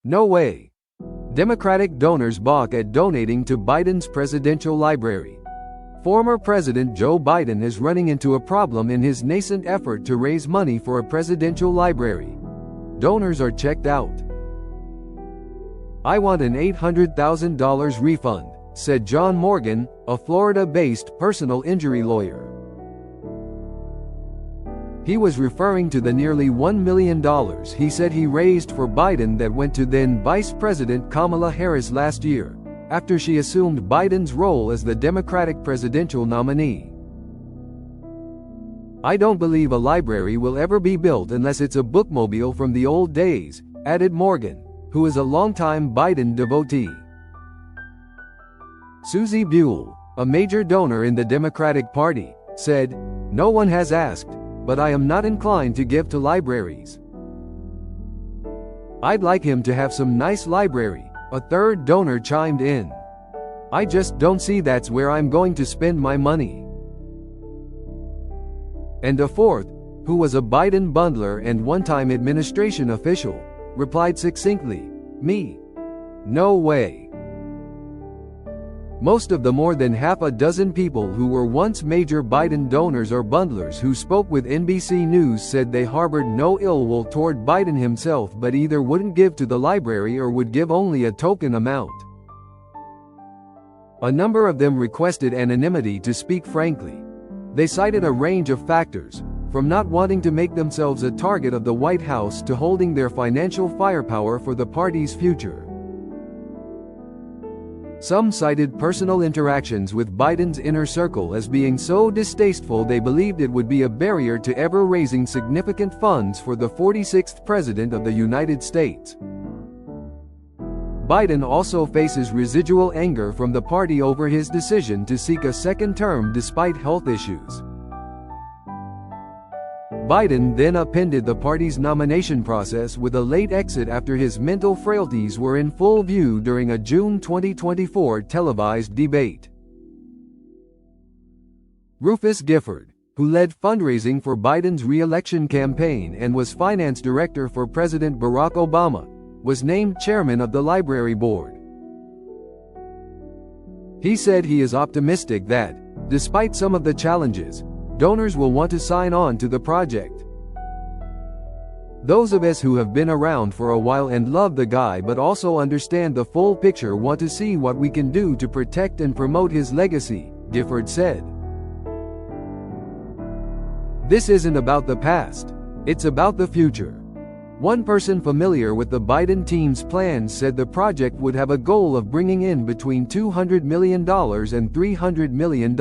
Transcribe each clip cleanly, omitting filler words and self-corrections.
No way. Democratic donors balk at donating to Biden's presidential library. Former President Joe Biden is running into a problem in his nascent effort to raise money for a presidential library. Donors are checked out. "I want an $800,000 refund," said John Morgan, a Florida-based personal injury lawyer. He was referring to the nearly $1 million he said he raised for Biden that went to then Vice President Kamala Harris last year, after she assumed Biden's role as the Democratic presidential nominee. "I don't believe a library will ever be built unless it's a bookmobile from the old days," added Morgan, who is a longtime Biden devotee. Susie Buell, a major donor in the Democratic Party, said, "No one has asked, but I am not inclined to give to libraries. I'd like him to have some nice library," a third donor chimed in. "I just don't see that's where I'm going to spend my money." And a fourth, who was a Biden bundler and one-time administration official, replied succinctly, "Me? No way." Most of the more than half a dozen people who were once major Biden donors or bundlers who spoke with NBC News said they harbored no ill will toward Biden himself but either wouldn't give to the library or would give only a token amount. A number of them requested anonymity to speak frankly. They cited a range of factors, from not wanting to make themselves a target of the White House to holding their financial firepower for the party's future. Some cited personal interactions with Biden's inner circle as being so distasteful they believed it would be a barrier to ever raising significant funds for the 46th President of the United States. Biden also faces residual anger from the party over his decision to seek a second term despite health issues. Biden then upended the party's nomination process with a late exit after his mental frailties were in full view during a June 2024 televised debate. Rufus Gifford, who led fundraising for Biden's re-election campaign and was finance director for President Barack Obama, was named chairman of the library board. He said he is optimistic that, despite some of the challenges, donors will want to sign on to the project. "Those of us who have been around for a while and love the guy but also understand the full picture want to see what we can do to protect and promote his legacy," Gifford said. "This isn't about the past. It's about the future." One person familiar with the Biden team's plans said the project would have a goal of bringing in between $200 million and $300 million.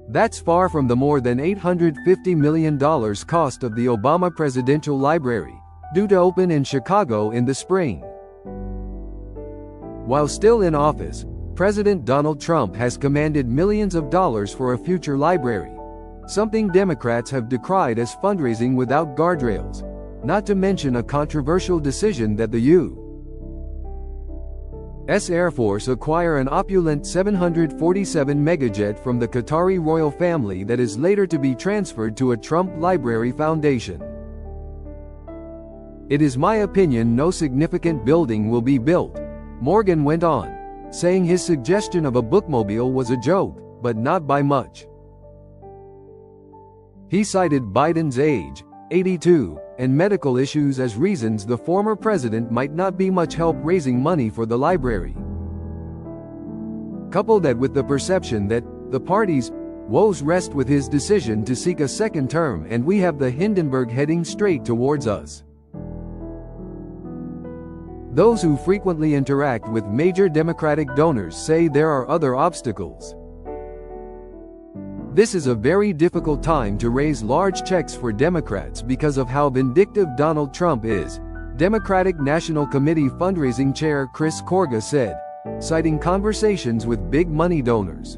That's far from the more than $850 million cost of the Obama Presidential Library, due to open in Chicago in the spring. While still in office, President Donald Trump has commanded millions of dollars for a future library, something Democrats have decried as fundraising without guardrails, not to mention a controversial decision that the U.S. Air Force acquire an opulent 747 megajet from the Qatari royal family that is later to be transferred to a Trump Library Foundation. "It is my opinion no significant building will be built," Morgan went on, saying his suggestion of a bookmobile was a joke, but not by much. He cited Biden's age, 82, and medical issues as reasons the former president might not be much help raising money for the library. Couple that with the perception that the party's woes rest with his decision to seek a second term and we have the Hindenburg heading straight towards us. Those who frequently interact with major Democratic donors say there are other obstacles. This is a very difficult time to raise large checks for Democrats because of how vindictive Donald Trump is, Democratic National Committee fundraising chair Chris Korga said, citing conversations with big money donors.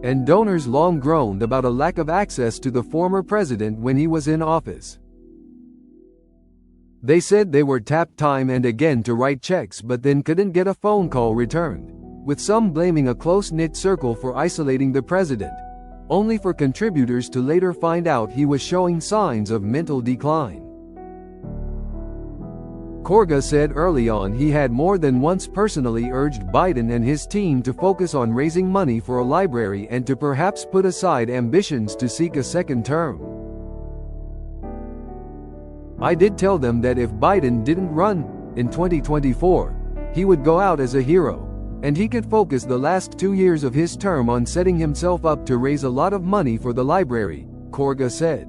And donors long groaned about a lack of access to the former president when he was in office. They said they were tapped time and again to write checks but then couldn't get a phone call returned, with some blaming a close-knit circle for isolating the president, only for contributors to later find out he was showing signs of mental decline. Korga said early on he had more than once personally urged Biden and his team to focus on raising money for a library and to perhaps put aside ambitions to seek a second term. "I did tell them that if Biden didn't run in 2024, he would go out as a hero, and he could focus the last 2 years of his term on setting himself up to raise a lot of money for the library," Korga said.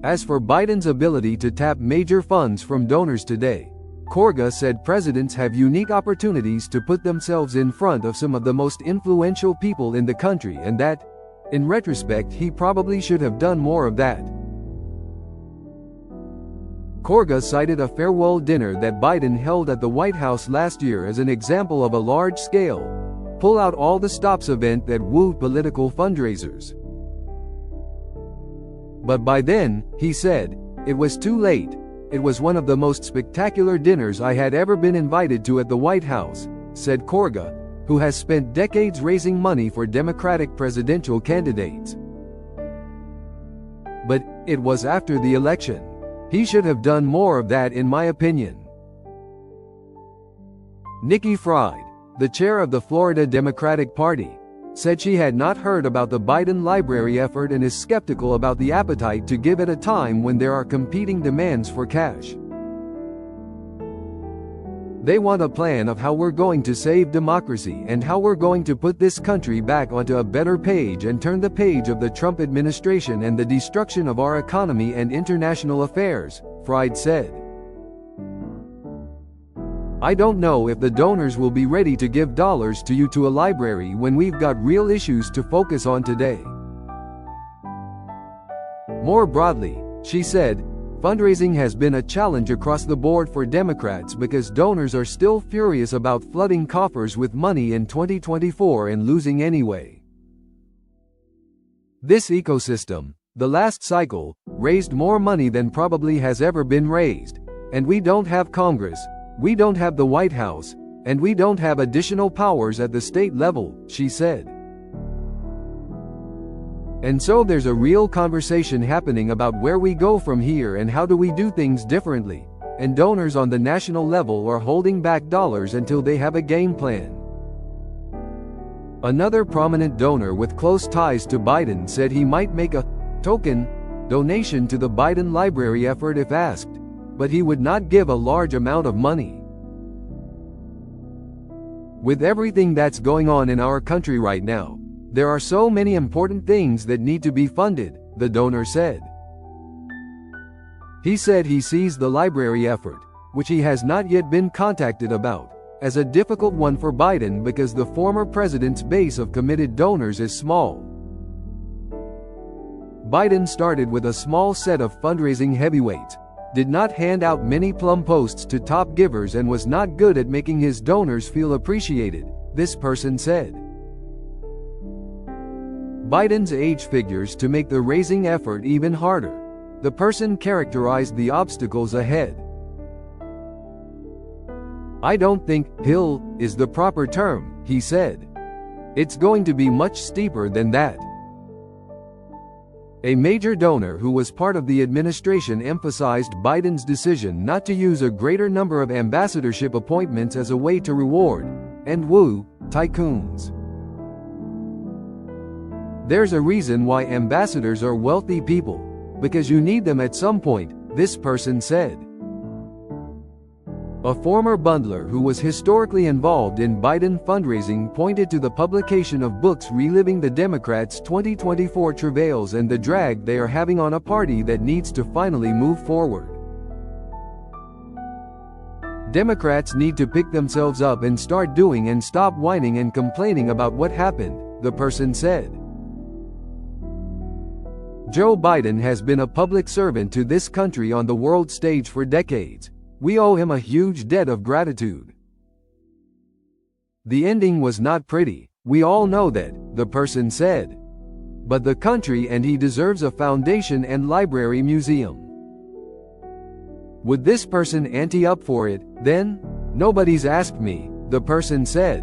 As for Biden's ability to tap major funds from donors today, Korga said presidents have unique opportunities to put themselves in front of some of the most influential people in the country and that, in retrospect, he probably should have done more of that. Korga cited a farewell dinner that Biden held at the White House last year as an example of a large-scale, pull-out-all-the-stops event that wooed political fundraisers. But by then, he said, it was too late. It was one of the most spectacular dinners I had ever been invited to at the White House, said Korga, who has spent decades raising money for Democratic presidential candidates. But it was after the election. He should have done more of that in my opinion. Nikki Fried, the chair of the Florida Democratic Party, said she had not heard about the Biden library effort and is skeptical about the appetite to give at a time when there are competing demands for cash. "They want a plan of how we're going to save democracy and how we're going to put this country back onto a better page and turn the page of the Trump administration and the destruction of our economy and international affairs," Fried said. "I don't know if the donors will be ready to give dollars to you to a library when we've got real issues to focus on today." More broadly, she said, fundraising has been a challenge across the board for Democrats because donors are still furious about flooding coffers with money in 2024 and losing anyway. "This ecosystem, the last cycle, raised more money than probably has ever been raised, and we don't have Congress, we don't have the White House, and we don't have additional powers at the state level," she said. "And so there's a real conversation happening about where we go from here and how do we do things differently, and donors on the national level are holding back dollars until they have a game plan." Another prominent donor with close ties to Biden said he might make a token donation to the Biden library effort if asked, but he would not give a large amount of money. "With everything that's going on in our country right now, there are so many important things that need to be funded," the donor said. He said he sees the library effort, which he has not yet been contacted about, as a difficult one for Biden because the former president's base of committed donors is small. Biden started with a small set of fundraising heavyweights, did not hand out many plum posts to top givers and was not good at making his donors feel appreciated, this person said. Biden's age figures to make the raising effort even harder. The person characterized the obstacles ahead. "I don't think hill is the proper term," he said. "It's going to be much steeper than that." A major donor who was part of the administration emphasized Biden's decision not to use a greater number of ambassadorship appointments as a way to reward and woo tycoons. "There's a reason why ambassadors are wealthy people, because you need them at some point," this person said. A former bundler who was historically involved in Biden fundraising pointed to the publication of books reliving the Democrats' 2024 travails and the drag they are having on a party that needs to finally move forward. "Democrats need to pick themselves up and start doing and stop whining and complaining about what happened," the person said. Joe Biden has been a public servant to this country on the world stage for decades. We owe him a huge debt of gratitude. "The ending was not pretty, we all know that," the person said. "But the country and he deserves a foundation and library museum." Would this person ante up for it, then? "Nobody's asked me," the person said.